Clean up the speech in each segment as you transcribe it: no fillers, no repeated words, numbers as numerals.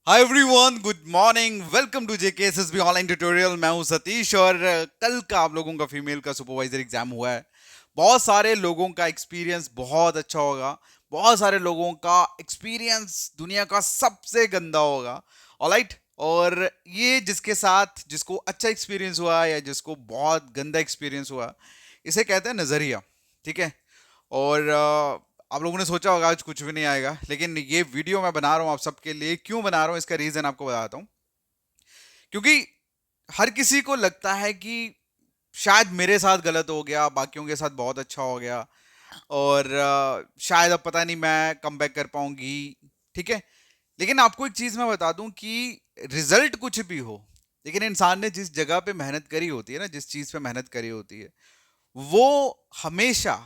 Hi everyone, good morning. Welcome to JKSSB online tutorial. मैं हूं सतीश और कल का आप लोगों का फीमेल का सुपरवाइजर एग्जाम हुआ है। बहुत सारे लोगों का एक्सपीरियंस बहुत अच्छा होगा। बहुत सारे लोगों का एक्सपीरियंस दुनिया का सबसे गंदा होगा। ऑलराइट। और ये जिसके साथ जिसको अच्छा एक्सपीरियंस हुआ या जिसको बहुत गंदा एक्सपीरियंस हुआ, इसे कहते हैं नजरिया। ठीक है। और आप लोगों ने सोचा होगा आज कुछ भी नहीं आएगा, लेकिन ये वीडियो मैं बना रहा हूँ आप सबके लिए। क्यों बना रहा हूँ इसका रीजन आपको बताता हूँ। क्योंकि हर किसी को लगता है कि शायद मेरे साथ गलत हो गया, बाकियों के साथ बहुत अच्छा हो गया, और शायद अब पता नहीं मैं कम बैक कर पाऊंगी। ठीक है। लेकिन आपको एक चीज मैं बता दूं कि रिजल्ट कुछ भी हो, लेकिन इंसान ने जिस जगह पे मेहनत करी होती है ना, जिस चीज पे मेहनत करी होती है, वो हमेशा,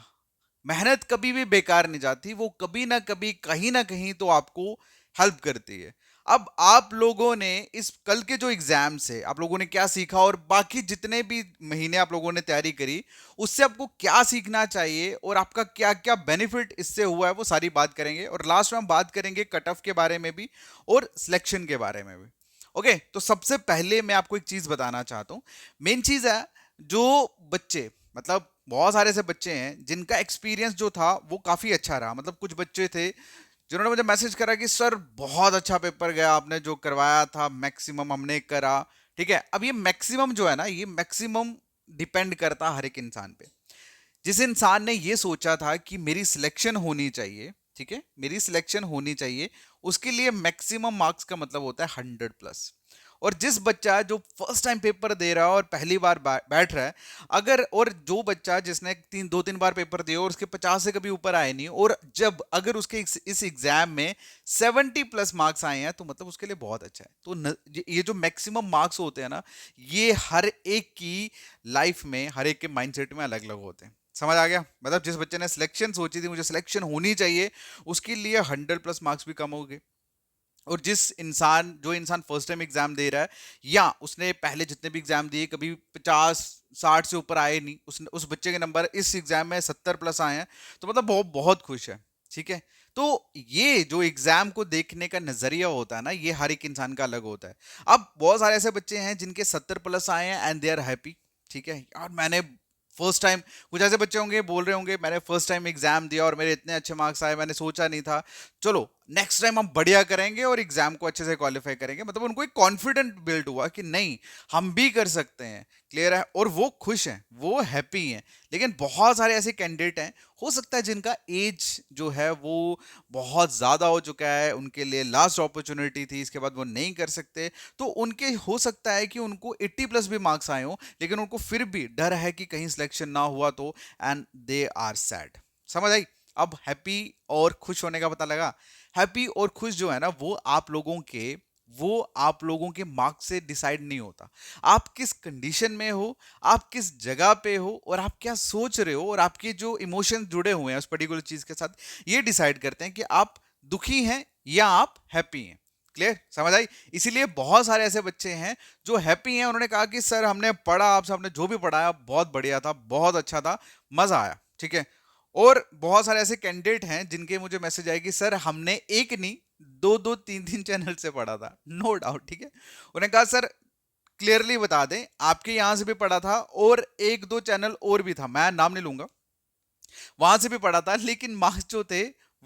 मेहनत कभी भी बेकार नहीं जाती। वो कभी ना कहीं तो आपको हेल्प करती है। अब आप लोगों ने इस कल के जो एग्जाम्स है, आप लोगों ने क्या सीखा, और बाकी जितने भी महीने आप लोगों ने तैयारी करी, उससे आपको क्या सीखना चाहिए और आपका क्या क्या बेनिफिट इससे हुआ है, वो सारी बात करेंगे। और लास्ट में हम बात करेंगे कट ऑफ के बारे में भी और सिलेक्शन के बारे में भी। ओके, तो सबसे पहले मैं आपको एक चीज बताना चाहता हूँ। मेन चीज है, जो बच्चे, मतलब बहुत सारे ऐसे बच्चे हैं जिनका एक्सपीरियंस जो था वो काफी अच्छा रहा। मतलब कुछ बच्चे थे जिन्होंने मुझे मैसेज करा कि सर बहुत अच्छा पेपर गया, आपने जो करवाया था मैक्सिमम हमने करा। ठीक है। अब ये मैक्सिमम जो है ना, ये मैक्सिमम डिपेंड करता हर एक इंसान पे। जिस इंसान ने ये सोचा था कि मेरी सिलेक्शन होनी चाहिए, ठीक है, मेरी सिलेक्शन होनी चाहिए, उसके लिए मैक्सिमम मार्क्स का मतलब होता है 100+। और जिस बच्चा जो फर्स्ट टाइम पेपर दे रहा है और पहली बार बैठ रहा है, अगर, और जो बच्चा जिसने दो तीन बार पेपर दिया और उसके 50 से कभी ऊपर आए नहीं, और जब अगर उसके इस एग्जाम में 70+ मार्क्स आए हैं, तो मतलब उसके लिए बहुत अच्छा है। तो ये जो मैक्सिमम मार्क्स होते हैं ना, ये हर एक की लाइफ में, हर एक के माइंडसेट में अलग अलग होते हैं। समझ आ गया? मतलब जिस बच्चे ने सिलेक्शन सोची थी, मुझे सिलेक्शन होनी चाहिए, उसके लिए 100+ मार्क्स भी कम हो गए। और जो इंसान फर्स्ट टाइम एग्जाम दे रहा है, या उसने पहले जितने भी एग्जाम दिए कभी 50-60 से ऊपर आए नहीं, उस बच्चे के नंबर इस एग्जाम में 70+ आए हैं, तो मतलब बहुत बहुत खुश है। ठीक है। तो ये जो एग्जाम को देखने का नजरिया होता है ना, ये हर एक इंसान का अलग होता है। अब बहुत सारे ऐसे बच्चे हैं जिनके 70+ आए हैं एंड दे आर हैप्पी। ठीक है यार, मैंने फर्स्ट टाइम, कुछ ऐसे बच्चे होंगे बोल रहे होंगे मैंने फर्स्ट टाइम एग्जाम दिया और मेरे इतने अच्छे मार्क्स आए, मैंने सोचा नहीं था, चलो नेक्स्ट टाइम हम बढ़िया करेंगे और एग्जाम को अच्छे से क्वालिफाई करेंगे। मतलब उनको एक कॉन्फिडेंट बिल्ड हुआ कि नहीं, हम भी कर सकते हैं। क्लियर है? और वो खुश हैं, वो हैप्पी हैं। लेकिन बहुत सारे ऐसे कैंडिडेट हैं, हो सकता है जिनका एज जो है वो बहुत ज्यादा हो चुका है, उनके लिए लास्ट अपॉर्चुनिटी थी, इसके बाद वो नहीं कर सकते। तो उनके हो सकता है कि उनको 80+ भी मार्क्स आए हो, लेकिन उनको फिर भी डर है कि कहीं सिलेक्शन ना हुआ तो, एंड दे आर सैड। समझ आई? अब हैप्पी और खुश होने का पता लगा। हैप्पी और खुश जो है ना, वो आप लोगों के मार्क्स से डिसाइड नहीं होता। आप किस कंडीशन में हो, आप किस जगह पे हो, और आप क्या सोच रहे हो, और आपके जो इमोशंस जुड़े हुए हैं उस पर्टिकुलर चीज के साथ, ये डिसाइड करते हैं कि आप दुखी हैं या आप हैप्पी हैं। क्लियर? समझ आई? इसीलिए बहुत सारे ऐसे बच्चे हैं जो हैप्पी हैं, उन्होंने कहा कि सर हमने पढ़ा, आपसे हमने जो भी पढ़ाया बहुत बढ़िया था, बहुत अच्छा था, मजा आया। ठीक है। और बहुत सारे ऐसे कैंडिडेट हैं जिनके मुझे मैसेज आए कि सर हमने एक नहीं, दो दो तीन तीन चैनल से पढ़ा था। No doubt. ठीक है। उन्होंने कहा सर क्लियरली बता दें, आपके यहां से भी पढ़ा था और एक दो चैनल और भी था, मैं नाम नहीं लूंगा, वहां से भी पढ़ा था, लेकिन मार्क्स जो थे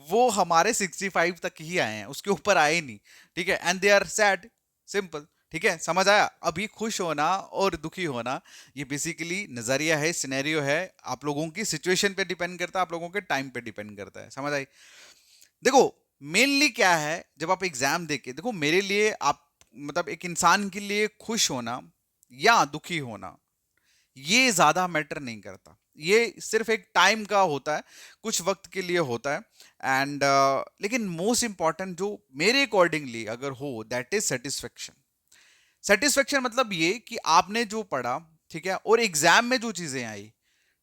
वो हमारे 65 तक ही आए हैं, उसके ऊपर आए नहीं। ठीक है। And they are sad. Simple. ठीक है। समझ आया? अभी खुश होना और दुखी होना, ये बेसिकली नजरिया है, सिनेरियो है। आप लोगों की सिचुएशन पे डिपेंड करता है, आप लोगों के टाइम पे डिपेंड करता है। समझ आई? देखो, मेनली क्या है, जब आप एग्जाम देके देखो, मेरे लिए आप, मतलब एक इंसान के लिए खुश होना या दुखी होना, ये ज्यादा मैटर नहीं करता। ये सिर्फ एक टाइम का होता है, कुछ वक्त के लिए होता है। एंड लेकिन मोस्ट इंपॉर्टेंट जो मेरे अकॉर्डिंगली अगर हो, दैट इज सेटिस्फेक्शन। सेटिस्फेक्शन मतलब ये कि आपने जो पढ़ा, ठीक है, और एग्जाम में जो चीजें आई,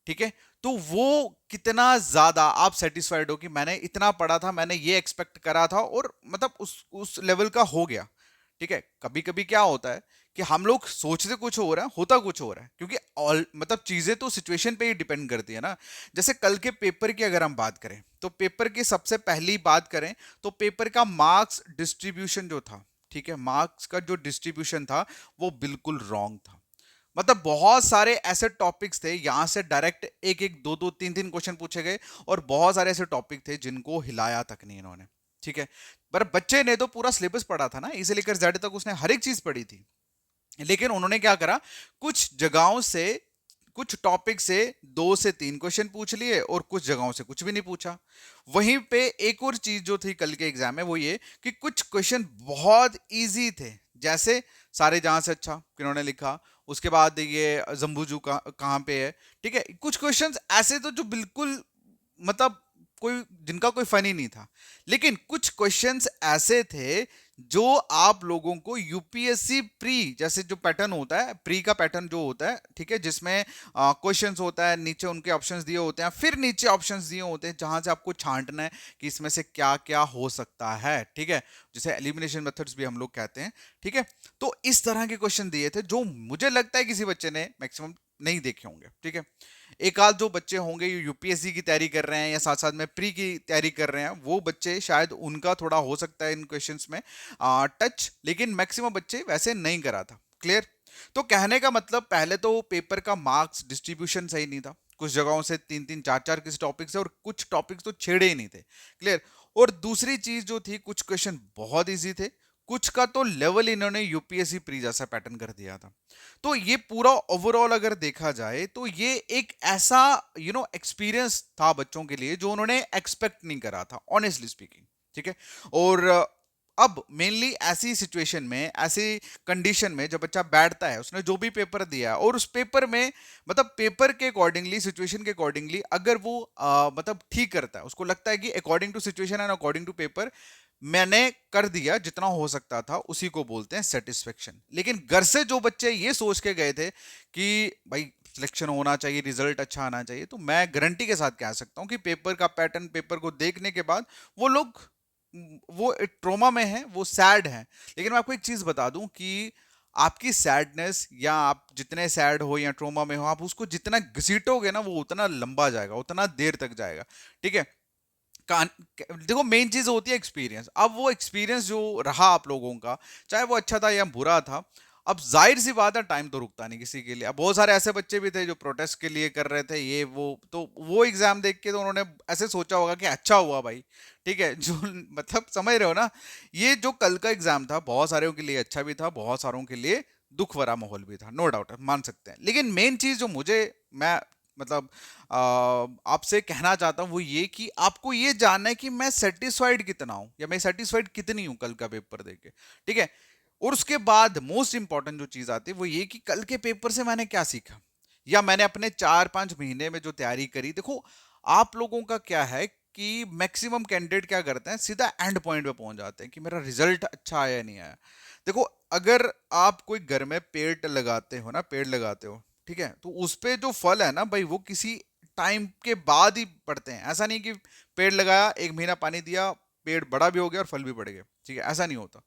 ठीक है, तो वो कितना ज्यादा आप सेटिस्फाइड हो कि मैंने इतना पढ़ा था, मैंने ये एक्सपेक्ट करा था, और मतलब उस लेवल का हो गया। ठीक है। कभी कभी क्या होता है कि हम लोग सोचते कुछ हो रहा है, होता कुछ हो रहा है, क्योंकि ऑल मतलब चीजें तो सिचुएशन पे ही डिपेंड करती है ना। जैसे कल के पेपर की अगर हम बात करें, तो पेपर की सबसे पहली बात करें तो पेपर का मार्क्स डिस्ट्रीब्यूशन जो था, ठीक है, मार्क्स का जो डिस्ट्रीब्यूशन था वो बिल्कुल रॉन्ग था। मतलब बहुत सारे ऐसे टॉपिक्स थे, यहां से डायरेक्ट एक एक दो दो तीन तीन क्वेश्चन पूछे गए, और बहुत सारे ऐसे टॉपिक थे जिनको हिलाया तक नहीं इन्होंने। ठीक है, पर बच्चे ने तो पूरा सिलेबस पढ़ा था ना, इसे लेकर जेड तक उसने हर एक चीज पढ़ी थी। लेकिन उन्होंने क्या करा, कुछ जगहों से, कुछ टॉपिक से 2 से 3 क्वेश्चन पूछ लिए और कुछ जगहों से कुछ भी नहीं पूछा। वहीं पे एक और चीज जो थी कल के एग्जाम में वो ये कि कुछ क्वेश्चन बहुत इजी थे, जैसे सारे जहां से अच्छा किन्होंने लिखा, उसके बाद ये जम्बूजू कहाँ पे है। ठीक है, कुछ क्वेश्चंस ऐसे तो जो बिल्कुल मतलब कोई जिनका कोई फन ही नहीं था। लेकिन कुछ क्वेश्चंस ऐसे थे जो आप लोगों को यूपीएससी प्री जैसे जो पैटर्न होता है, प्री का पैटर्न जो होता है, ठीक है, जिसमें क्वेश्चंस होता है, नीचे उनके ऑप्शंस दिए होते हैं, फिर नीचे ऑप्शंस दिए होते हैं जहां से आपको छांटना है कि इसमें से क्या क्या हो सकता है। ठीक है, जिसे एलिमिनेशन मेथड्स भी हम लोग कहते हैं। ठीक है, तो इस तरह के क्वेश्चन दिए थे जो मुझे लगता है किसी बच्चे ने मैक्सिमम नहीं देखे होंगे। ठीक है, एक आध जो बच्चे होंगे यूपीएससी की तैयारी कर रहे हैं या साथ साथ में प्री की तैयारी कर रहे हैं, वो बच्चे शायद उनका थोड़ा हो सकता है इन क्वेश्चंस में टच, लेकिन मैक्सिमम बच्चे वैसे नहीं करा था। क्लियर? तो कहने का मतलब पहले तो पेपर का मार्क्स डिस्ट्रीब्यूशन सही नहीं था, कुछ जगहों से 3 3 4 4 किसी टॉपिक से, और कुछ टॉपिक्स तो छेड़े ही नहीं थे। क्लियर? और दूसरी चीज जो थी, कुछ क्वेश्चन बहुत इजी थे, कुछ का तो लेवल इन्होंने यूपीएससी प्री जैसा पैटर्न कर दिया था। तो ये पूरा ओवरऑल अगर देखा जाए तो ये एक ऐसा एक्सपीरियंस था बच्चों के लिए जो उन्होंने एक्सपेक्ट नहीं करा था, ऑनेस्टली स्पीकिंग। ठीक है, और अब मेनली ऐसी सिचुएशन में, ऐसी कंडीशन में जब बच्चा बैठता है, उसने जो भी पेपर दिया है और उस पेपर में मतलब पेपर के अकॉर्डिंगली, सिचुएशन के अकॉर्डिंगली अगर वो मतलब ठीक करता है, उसको लगता है कि according to situation and according to paper मैंने कर दिया जितना हो सकता था, उसी को बोलते हैं सेटिस्फेक्शन। लेकिन घर से जो बच्चे ये सोच के गए थे कि भाई सिलेक्शन होना चाहिए, रिजल्ट अच्छा आना चाहिए, तो मैं गारंटी के साथ कह सकता हूं कि पेपर का पैटर्न, पेपर को देखने के बाद वो लोग वो ट्रोमा में है, वो सैड है। लेकिन मैं आपको एक चीज बता दूं कि आपकी सैडनेस, या आप जितने सैड हो या ट्रोमा में हो, आप उसको जितना घसीटोगे ना वो उतना लंबा जाएगा, उतना देर तक जाएगा। ठीक है, देखो मेन चीज होती है एक्सपीरियंस। अब वो एक्सपीरियंस जो रहा आप लोगों का, चाहे वो अच्छा था या बुरा था, अब जाहिर सी बात है टाइम तो रुकता नहीं किसी के लिए। अब बहुत सारे ऐसे बच्चे भी थे जो प्रोटेस्ट के लिए कर रहे थे ये वो, तो वो एग्जाम देख के तो उन्होंने ऐसे सोचा होगा कि अच्छा हुआ भाई। ठीक है, जो मतलब समझ रहे हो ना, ये जो कल का एग्जाम था बहुत सारों के लिए अच्छा भी था, बहुत सारों के लिए दुख भरा माहौल भी था, नो डाउट, मान सकते हैं। लेकिन मेन चीज जो मुझे, मैं मतलब आपसे कहना चाहता हूं वो ये कि आपको ये जानना है कि मैं सेटिस्फाइड कितना हूं या मैं सेटिस्फाइड कितनी हूं कल का पेपर देके। ठीक है, और उसके बाद मोस्ट इंपॉर्टेंट जो चीज आती है वो ये कि कल के पेपर से मैंने क्या सीखा, या मैंने अपने 4 5 महीने में जो तैयारी करी। देखो आप लोगों का क्या है कि मैक्सिमम कैंडिडेट क्या करते हैं, सीधा एंड पॉइंट पे पहुंच जाते हैं कि मेरा रिजल्ट अच्छा आया या नहीं आया। देखो अगर आप कोई घर में पेड़ लगाते हो ना, पेड़ लगाते हो, ठीक है, तो उस पे जो फल है ना भाई, वो किसी टाइम के बाद ही पड़ते हैं। ऐसा नहीं कि पेड़ लगाया, 1 महीना पानी दिया, पेड़ बड़ा भी हो गया और फल भी पड़ गए। ठीक है, ऐसा नहीं होता।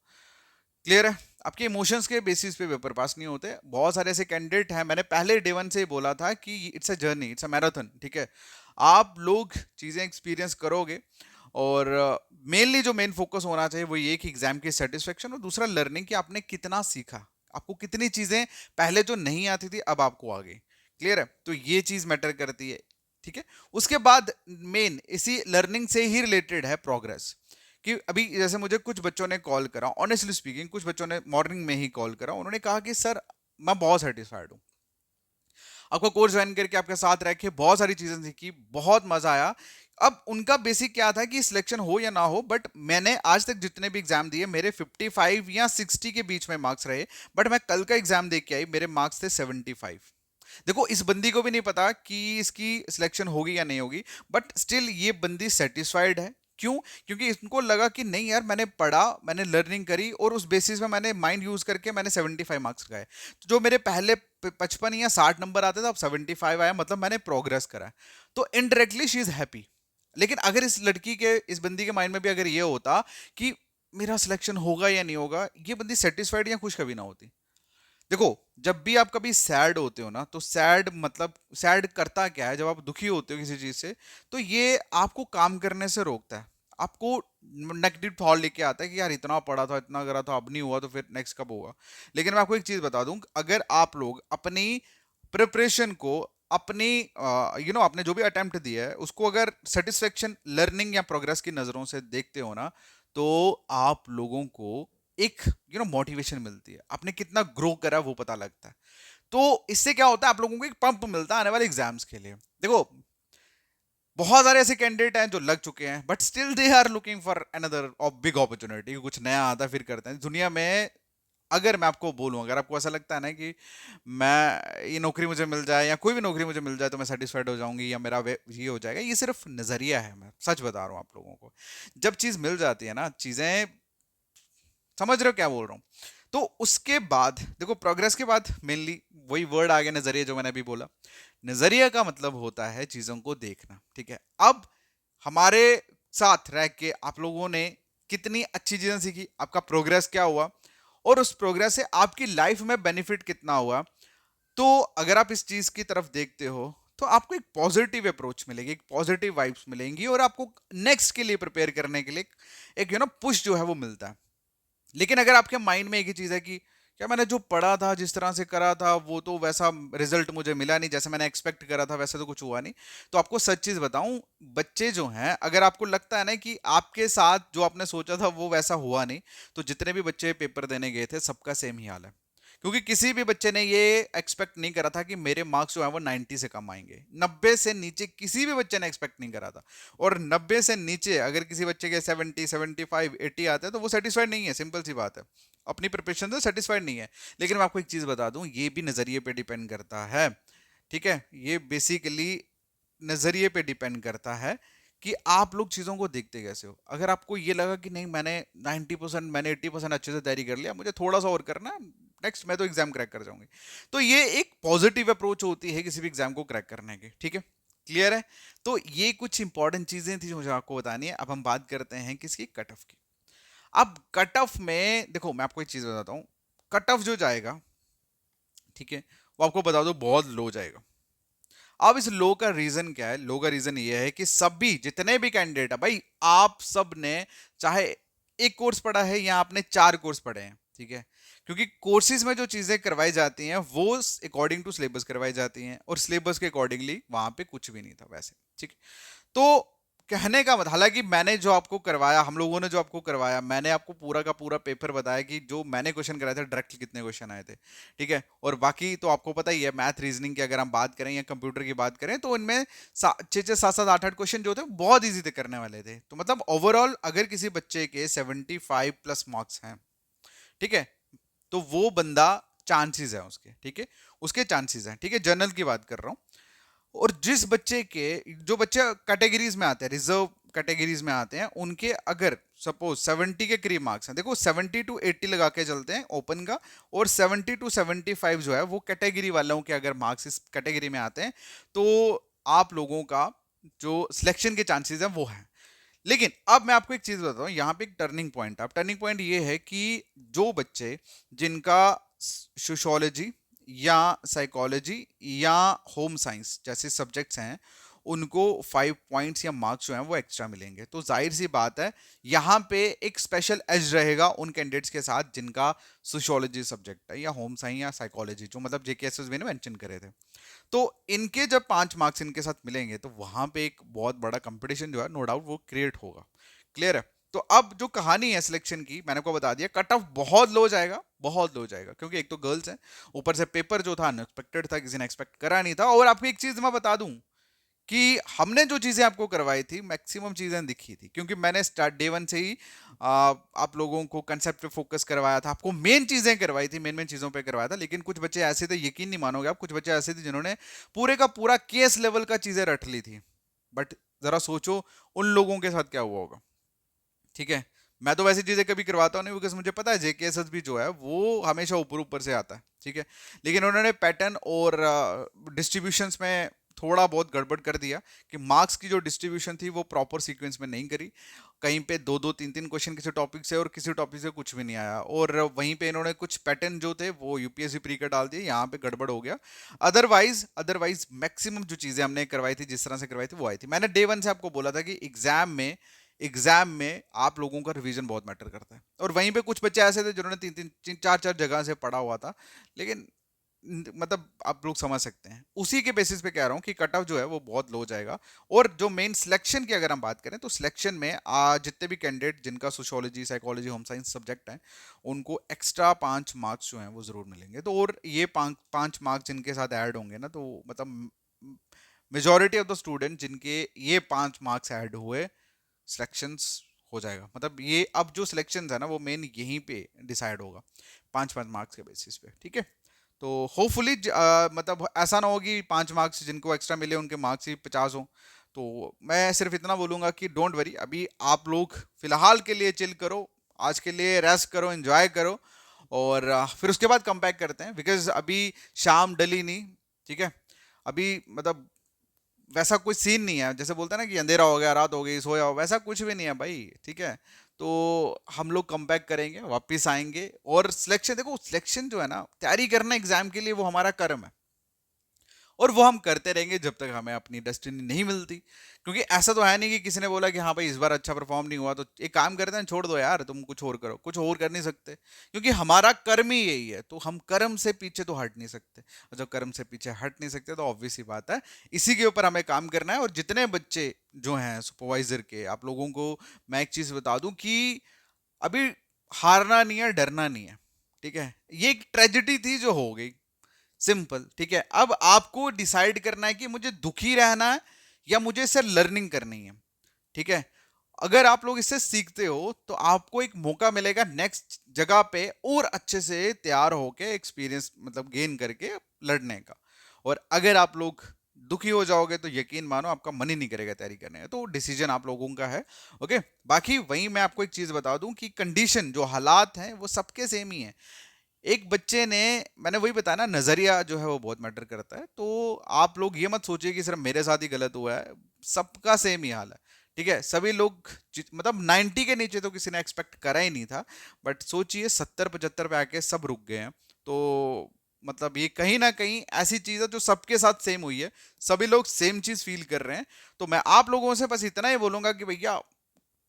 क्लियर है? आपके इमोशंस के बेसिस पे पेपर पास नहीं होते। बहुत सारे ऐसे कैंडिडेट हैं, मैंने पहले डे वन से ही बोला था कि it's a journey, it's a marathon. ठीक है, आप लोग चीजें एक्सपीरियंस करोगे, और मेनली जो मेन फोकस होना चाहिए वो ये कि एग्जाम की सेटिस्फेक्शन, और दूसरा लर्निंग, कि आपने कितना सीखा, आपको कितनी चीजें पहले जो नहीं आती थी अब आपको आ गई। क्लियर है? तो ये चीज मैटर करती है। ठीक है, उसके बाद मेन इसी लर्निंग से ही रिलेटेड है प्रोग्रेस। कि अभी जैसे मुझे कुछ बच्चों ने कॉल करा, ऑनेस्टली स्पीकिंग कुछ बच्चों ने मॉर्निंग में ही कॉल करा, उन्होंने कहा कि सर मैं बहुत सेटिस्फाइड हूँ, आपका कोर्स ज्वाइन करके, आपके साथ रह के बहुत सारी चीजें सीखी, बहुत मजा आया। अब उनका बेसिक क्या था कि सिलेक्शन हो या ना हो, बट मैंने आज तक जितने भी एग्जाम दिए मेरे 55 या 60 के बीच में मार्क्स रहे, बट मैं कल का एग्जाम देख के आई, मेरे मार्क्स थे 75। देखो इस बंदी को भी नहीं पता कि इसकी सिलेक्शन होगी या नहीं होगी, बट स्टिल ये बंदी सेटिस्फाइड है। क्यों? क्योंकि इनको लगा कि नहीं यार, मैंने पढ़ा, मैंने लर्निंग करी, और उस बेसिस में मैंने माइंड यूज करके मैंने 75 मार्क्स लगाए। तो जो मेरे पहले 55 या 60 नंबर आते थे, अब 75 आया, मतलब मैंने प्रोग्रेस करा। तो इनडायरेक्टली शी इज हैप्पी। लेकिन अगर इस लड़की के, इस बंदी के माइंड में भी अगर ये होता कि मेरा सिलेक्शन होगा या नहीं होगा, ये बंदी सेटिस्फाइड या खुश कभी ना होती। देखो जब भी आप कभी सैड होते हो ना, तो सैड मतलब सैड करता क्या है, जब आप दुखी होते हो किसी चीज से, तो ये आपको काम करने से रोकता है, आपको नेगेटिव थॉट लेके आता है कि यार इतना पढ़ा था, इतना करा था, अब नहीं हुआ तो फिर नेक्स्ट कब होगा। लेकिन मैं आपको एक चीज बता दूं, अगर आप लोग अपनी प्रिपरेशन को, अपनी आपने जो भी अटेम्प्ट दिया है उसको अगर सेटिस्फेक्शन, लर्निंग या प्रोग्रेस की नजरों से देखते हो ना, तो आप लोगों को एक मोटिवेशन मिलती है, आपने कितना ग्रो करा वो पता लगता है। तो इससे क्या होता है, आप लोगों को एक पंप मिलता है आने वाले एग्जाम्स के लिए। देखो, बहुत सारे ऐसे कैंडिडेट हैं जो लग चुके हैं, but still they are looking for another big opportunity, कुछ नया आता है फिर करते हैं दुनिया में। अगर मैं आपको बोलूं, अगर आपको ऐसा लगता है ना कि मैं ये नौकरी मुझे मिल जाए या कोई भी नौकरी मुझे मिल जाए तो मैं सेटिस्फाइड हो जाऊंगी या मेरा ये हो जाएगा, ये सिर्फ नजरिया है। मैं सच बता रहा हूं आप लोगों को, जब चीज मिल जाती है ना, चीजें, समझ रहे हो क्या बोल रहा हूँ? तो उसके बाद देखो, प्रोग्रेस के बाद मेनली वही वर्ड आ गया नजरिया, जो मैंने अभी बोला। नजरिया का मतलब होता है चीजों को देखना, ठीक है। अब हमारे साथ रह के आप लोगों ने कितनी अच्छी चीजें सीखी, आपका प्रोग्रेस क्या हुआ, और उस प्रोग्रेस से आपकी लाइफ में बेनिफिट कितना हुआ। तो अगर आप इस चीज की तरफ देखते हो तो आपको एक पॉजिटिव अप्रोच मिलेगी, एक पॉजिटिव वाइब्स मिलेंगी, और आपको नेक्स्ट के लिए प्रिपेयर करने के लिए एक पुश जो है वो मिलता है। लेकिन अगर आपके माइंड में एक ही चीज है कि क्या मैंने जो पढ़ा था, जिस तरह से करा था, वो तो वैसा रिजल्ट मुझे मिला नहीं, जैसे मैंने एक्सपेक्ट करा था वैसे तो कुछ हुआ नहीं, तो आपको सच चीज बताऊं, बच्चे जो हैं, अगर आपको लगता है ना कि आपके साथ जो आपने सोचा था वो वैसा हुआ नहीं, तो जितने भी बच्चे पेपर देने गए थे सबका सेम ही हाल है। क्योंकि किसी भी बच्चे ने ये एक्सपेक्ट नहीं करा था कि मेरे मार्क्स जो है वो 90 से कम आएंगे, 90 से नीचे किसी भी बच्चे ने एक्सपेक्ट नहीं करा था। और 90 से नीचे अगर किसी बच्चे के 70, 75, 80 आते हैं तो वो सेटिस्फाइड नहीं है, सिंपल सी बात है, अपनी प्रिपरेशन से सेटिस्फाइड नहीं है। लेकिन मैं आपको एक चीज बता दूं, ये भी नजरिए पे डिपेंड करता है, ठीक है। ये बेसिकली नजरिए पे डिपेंड करता है कि आप लोग चीजों को देखते कैसे हो। अगर आपको ये लगा कि नहीं, मैंने 90%, मैंने 80% अच्छे से तैयारी कर लिया, मुझे थोड़ा सा और करना है, नेक्स्ट मैं तो एग्जाम क्रैक कर जाऊंगी, तो ये एक पॉजिटिव अप्रोच होती है किसी भी एग्जाम को क्रैक करने की, ठीक है। क्लियर है? तो ये कुछ इंपॉर्टेंट चीजें थी जो मुझे आपको बतानी है। अब हम बात करते हैं किसकी, कट ऑफ की। अब कट ऑफ में देखो, मैं आपको एक चीज बताता हूं, कट ऑफ जो जाएगा, ठीक है, वो आपको बता दो बहुत लो जाएगा। अब इस लो का रीजन क्या है? लो का रीजन ये है कि सभी जितने भी कैंडिडेट है भाई, आप सब ने चाहे एक कोर्स पढ़ा है या आपने 4 कोर्स पढ़े हैं, ठीक है, क्योंकि कोर्सेज में जो चीजें करवाई जाती हैं वो अकॉर्डिंग टू सिलेबस करवाई जाती हैं, और सिलेबस के अकॉर्डिंगली वहां पे कुछ भी नहीं था वैसे, ठीक। तो कहने का मतलब, हालांकि मैंने जो आपको करवाया, हम लोगों ने जो आपको करवाया, मैंने आपको पूरा का पूरा पेपर बताया कि जो मैंने क्वेश्चन कराए थे डायरेक्ट कितने क्वेश्चन आए थे, ठीक है। और बाकी तो आपको पता ही है, मैथ रीजनिंग की अगर हम बात करें या कंप्यूटर की बात करें, तो इनमें 6 6 7 7 8 8 क्वेश्चन जो थे बहुत ईजी थे करने वाले थे। तो मतलब ओवरऑल अगर किसी बच्चे के 75+ मार्क्स हैं, ठीक है, तो वो बंदा, चांसेस है उसके, ठीक है, उसके चांसेस हैं, ठीक है, जनरल की बात कर रहा हूँ। और जिस बच्चे के, जो बच्चे कैटेगरीज में आते हैं, रिजर्व कैटेगरीज में आते हैं, उनके अगर सपोज 70 के करीब मार्क्स हैं, देखो 70 to 80 लगा के चलते हैं ओपन का, और 70 to 75 जो है वो कैटेगरी वालों के अगर मार्क्स इस कैटेगरी में आते हैं, तो आप लोगों का जो सिलेक्शन के चांसेस हैं वो है। लेकिन अब मैं आपको एक चीज बताता हूँ, यहाँ पे एक टर्निंग पॉइंट है। अब टर्निंग पॉइंट ये है कि जो बच्चे जिनका सोशियोलॉजी या साइकोलॉजी या होम साइंस जैसे सब्जेक्ट्स हैं, उनको 5 पॉइंट्स या मार्क्स जो हैं वो एक्स्ट्रा मिलेंगे। तो जाहिर सी बात है, यहाँ पे एक स्पेशल एज रहेगा उन कैंडिडेट्स के साथ जिनका सोशियोलॉजी सब्जेक्ट है या होम साइंस या साइकोलॉजी, जो मतलब जेकेएसएस में मेंशन करे थे। तो इनके जब 5 मार्क्स इनके साथ मिलेंगे तो वहां पे एक बहुत बड़ा कंपटीशन जो है नो डाउट वो क्रिएट होगा। क्लियर है? तो अब जो कहानी है सिलेक्शन की, मैंने आपको बता दिया, कट ऑफ बहुत लो जाएगा, बहुत लो जाएगा, क्योंकि एक तो गर्ल्स हैं, ऊपर से पेपर जो था अनएक्सपेक्टेड था, किसी ने एक्सपेक्ट करा नहीं था। और आपको एक चीज मैं बता दूं कि हमने जो चीजें आपको करवाई थी, मैक्सिमम चीजें दिखी थी, क्योंकि मैंने स्टार्ट डे वन से ही आप लोगों को कंसेप्ट पे फोकस करवाया था, आपको मेन चीजें करवाई थी, मेन मेन चीजों पे करवाया था। लेकिन कुछ बच्चे ऐसे थे, यकीन नहीं मानोगे आप, कुछ बच्चे ऐसे थे जिन्होंने पूरे का पूरा केस लेवल का चीजें रट ली थी। बट जरा सोचो उन लोगों के साथ क्या हुआ होगा, ठीक है। मैं तो वैसी चीजें कभी करवाता हूँ नहीं, बिकॉज मुझे पता है जेकेएसएस भी जो है वो हमेशा ऊपर ऊपर से आता है, ठीक है। लेकिन उन्होंने पैटर्न और डिस्ट्रीब्यूशंस में थोड़ा बहुत गड़बड़ कर दिया, कि मार्क्स की जो डिस्ट्रीब्यूशन थी वो प्रॉपर सीक्वेंस में नहीं करी। कहीं पे 2 2 3 3 क्वेश्चन किसी टॉपिक से और किसी टॉपिक से कुछ भी नहीं आया, और वहीं पे इन्होंने कुछ पैटर्न जो थे वो यूपीएससी प्री का डाल दिए, यहाँ पे गड़बड़ हो गया। अदरवाइज मैक्सिमम जो चीजें हमने करवाई थी, जिस तरह से करवाई थी वो आई थी। मैंने डे वन से आपको बोला था कि एग्जाम में एग्जाम में आप लोगों का रिवीजन बहुत मैटर करता है। और वहीं पे कुछ बच्चे ऐसे थे जिन्होंने तीन चार चार जगह से पढ़ा हुआ था, लेकिन मतलब आप लोग समझ सकते हैं, उसी के बेसिस पे कह रहा हूँ कि कट ऑफ जो है वो बहुत लो जाएगा। और जो मेन सिलेक्शन की अगर हम बात करें तो सिलेक्शन में जितने भी कैंडिडेट जिनका sociology, psychology, home science subject है, उनको एक्स्ट्रा 5 मार्क्स जो हैं वो जरूर मिलेंगे। तो और ये 5 मार्क्स जिनके साथ ऐड होंगे ना, तो मतलब मेजोरिटी ऑफ द स्टूडेंट जिनके ये 5 मार्क्स ऐड हुए, सिलेक्शंस हो जाएगा। मतलब ये अब जो सिलेक्शंस है ना वो मेन यहीं पे डिसाइड होगा, 5-5 मार्क्स के बेसिस पे, ठीक है। तो होपफुली मतलब ऐसा ना हो कि 5 मार्क्स जिनको एक्स्ट्रा मिले उनके मार्क्स ही 50 हो। तो मैं सिर्फ इतना बोलूंगा कि डोंट वरी, अभी आप लोग फिलहाल के लिए चिल करो, आज के लिए रेस्ट करो, एंजॉय करो, और फिर उसके बाद कम बैक करते हैं, बिकॉज अभी शाम डली नहीं, ठीक है। अभी मतलब वैसा कोई सीन नहीं है, जैसे बोलते हैं ना कि अंधेरा हो गया, रात हो गई, सो जाओ, वैसा कुछ भी नहीं है भाई, ठीक है। तो हम लोग कम बैक करेंगे, वापस आएंगे। और सिलेक्शन, देखो सिलेक्शन जो है ना, तैयारी करना एग्जाम के लिए, वो हमारा कर्म है, और वो हम करते रहेंगे जब तक हमें अपनी डेस्टिनी नहीं मिलती। क्योंकि ऐसा तो है नहीं कि किसी ने बोला कि हाँ भाई इस बार अच्छा परफॉर्म नहीं हुआ तो एक काम करते हैं, छोड़ दो यार, तुम कुछ और करो, कुछ और कर नहीं सकते, क्योंकि हमारा कर्म ही यही है। तो हम कर्म से पीछे तो हट नहीं सकते, और जब कर्म से पीछे हट नहीं सकते तो ऑब्वियस सी बात है, इसी के ऊपर हमें काम करना है। और जितने बच्चे जो हैं सुपरवाइजर के, आप लोगों को मैं एक चीज बता दूं कि अभी हारना नहीं है, डरना नहीं है, ठीक है। ये एक ट्रेजेडी थी जो हो गई, सिंपल, ठीक है। अब आपको डिसाइड करना है कि मुझे दुखी रहना है या मुझे इससे लर्निंग करनी है, ठीक है। अगर आप लोग इससे सीखते हो तो आपको एक मौका मिलेगा नेक्स्ट जगह पे और अच्छे से तैयार होके एक्सपीरियंस मतलब गेन करके लड़ने का। और अगर आप लोग दुखी हो जाओगे तो यकीन मानो आपका मन ही नहीं करेगा तैयारी करने का। तो डिसीजन आप लोगों का है, ओके। बाकी वहीं मैं आपको एक चीज बता दूं कि कंडीशन, जो हालात हैं वो सबके सेम ही है। एक बच्चे ने, मैंने वही बताया ना, नजरिया जो है वो बहुत मैटर करता है। तो आप लोग ये मत सोचिए कि सिर्फ मेरे साथ ही गलत हुआ है, सबका सेम ही हाल है, ठीक है। सभी लोग मतलब 90 के नीचे तो किसी ने एक्सपेक्ट करा ही नहीं था, बट सोचिए 70-75 पे आके सब रुक गए हैं। तो मतलब ये कहीं ना कहीं ऐसी चीज है जो सबके साथ सेम हुई है, सभी लोग सेम चीज फील कर रहे हैं। तो मैं आप लोगों से बस इतना ही बोलूंगा कि भैया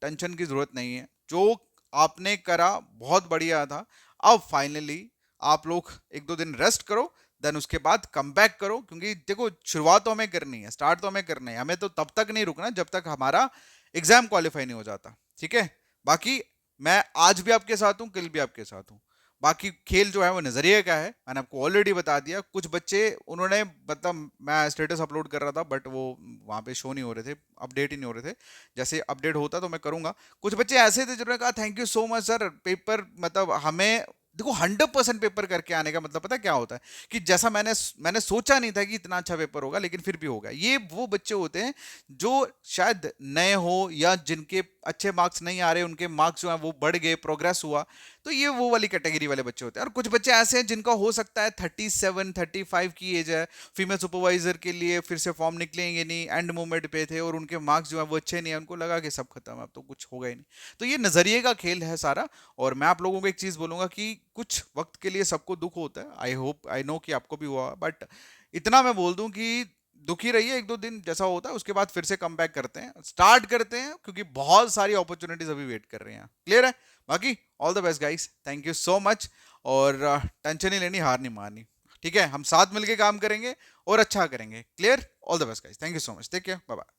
टेंशन की जरूरत नहीं है, जो आपने करा बहुत बढ़िया था। अब फाइनली आप लोग 1-2 दिन रेस्ट करो, देन उसके बाद कम बैक करो, क्योंकि देखो शुरुआत तो हमें करनी है, स्टार्ट तो हमें करना है, हमें तो तब तक नहीं रुकना जब तक हमारा एग्जाम क्वालिफाई नहीं हो जाता, ठीक है। बाकी मैं आज भी आपके साथ हूँ, कल भी आपके साथ हूँ। बाकी खेल जो है वो नजरिए का है, मैंने आपको ऑलरेडी बता दिया। कुछ बच्चे उन्होंने मतलब मैं स्टेटस अपलोड कर रहा था बट वो वहाँ पे शो नहीं हो रहे थे, अपडेट ही नहीं हो रहे थे। जैसे अपडेट होता तो मैं करूंगा। कुछ बच्चे ऐसे थे जिन्होंने कहा thank you so much sir, paper मतलब हमें देखो 100% पेपर करके आने का मतलब पता क्या होता है, कि जैसा मैंने सोचा नहीं था कि इतना अच्छा पेपर होगा, लेकिन फिर भी होगा। ये वो बच्चे होते हैं जो शायद नए हो या जिनके अच्छे मार्क्स नहीं आ रहे, उनके मार्क्स जो है वो बढ़ गए, प्रोग्रेस हुआ। तो ये वो वाली कैटेगरी वाले बच्चे होते हैं। और कुछ बच्चे ऐसे हैं जिनका हो सकता है 37-35 की एज है, फीमेल सुपरवाइजर के लिए फिर से फॉर्म निकलेंगे नहीं, एंड मोमेंट पे थे और उनके मार्क्स जो है वो अच्छे नहीं है, उनको लगा कि सब खत्म है, अब तो कुछ होगा ही नहीं। तो ये नजरिए का खेल है सारा। और मैं आप लोगों को एक चीज बोलूंगा कि कुछ वक्त के लिए सबको दुख होता है, आई होप आई नो कि आपको भी हुआ, बट इतना मैं बोल दूं कि दुखी रहिए 1-2 दिन, जैसा होता है उसके बाद फिर से कम बैक करते हैं, स्टार्ट करते हैं, क्योंकि बहुत सारी अपॉर्चुनिटीज अभी वेट कर रही हैं। क्लियर है? बाकी all the best guys, thank you so much. और टेंशन नहीं लेनी, हार नहीं मारनी, ठीक है। हम साथ मिलके काम करेंगे और अच्छा करेंगे। Clear? All the best guys, thank you so much, take care, bye bye.